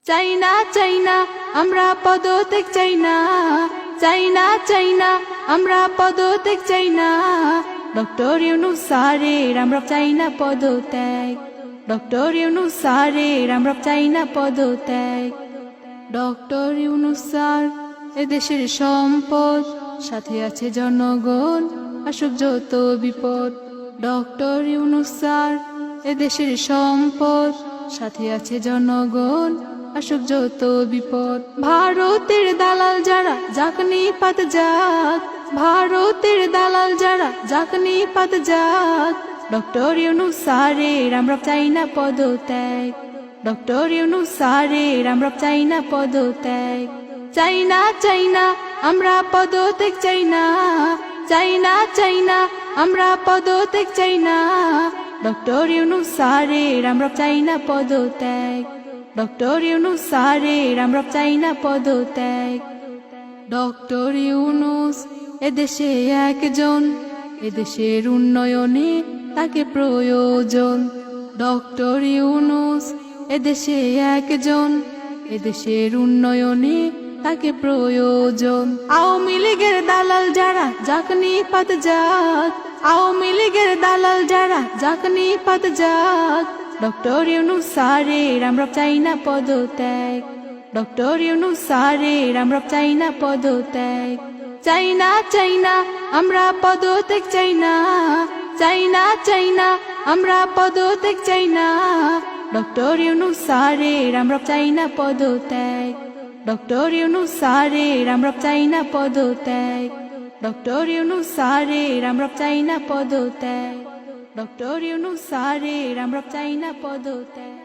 চাই না চাই না আমরা পদত্যাগ চাই না, চাই না চাই না আমরা পদত্যাগ চাই না। ডক্টর ইউনূস স্যারের আমরা চাই না পদত্যাগ, ডক্টর ইউনূস স্যারের আমরা চাই না পদত্যাগ। ডক্টর ইউনূস স্যার এদেশের সম্পদ, সাথে আছে জনগণ, আসুক যত বিপদ। ডক্টর ইউনূস স্যার এদেশের সম্পদ, সাথে আছে জনগণ, আসুক যত বিপদ। ভারতের দালাল যারা যাক নিপাত যাক, ভারতের দালাল যারা যাক নিপাত যাক। ডক্টর ইউনূস স্যারের আমরা চাই না পদত্যাগ, ডক্টর ইউনূস স্যারের আমরা চাই না পদত্যাগ। চাই না চাই না আমরা পদত্যাগ চাই না, চাই না চাই না আমরা পদত্যাগ চাই না। ডক্টর ইউনূস স্যারের আমরা চাই না পদত্যাগ, ডক্টর ইউনূস স্যারের আমরা চাই না পদত্যাগ। ডক্টর ইউনূস এদেশে একজন, এদেশের উন্নয়নে তাকে প্রয়োজন। ডক্টর ইউনূস এদেশে একজন, এদেশের উন্নয়নে তাকে প্রয়োজন। আওয়ামী লীগের দালাল যারা যাক নিপাত যাক, আওয়ামী লীগের দালাল যারা যাক নিপাত যাক। ডক্টর ইউনূস স্যারের আমরা চাই না পদত্যাগ, ডক্টর ইউনূস স্যারের আমরা চাই না পদত্যাগ। চাই না চাই না আমরা পদত্যাগ চাই না, চাই না চাই না আমরা পদত্যাগ চাই না। ডক্টর ইউনূস স্যারের আমরা চাই না পদত্যাগ, ডক্টর ইউনূস স্যারের আমরা চাই না পদত্যাগ, ডক্টর ইউনূস স্যারের আমরা চাই না পদত্যাগ, ডক্টর ইউনূস স্যারের আমরা চাই না পদত্যাগ।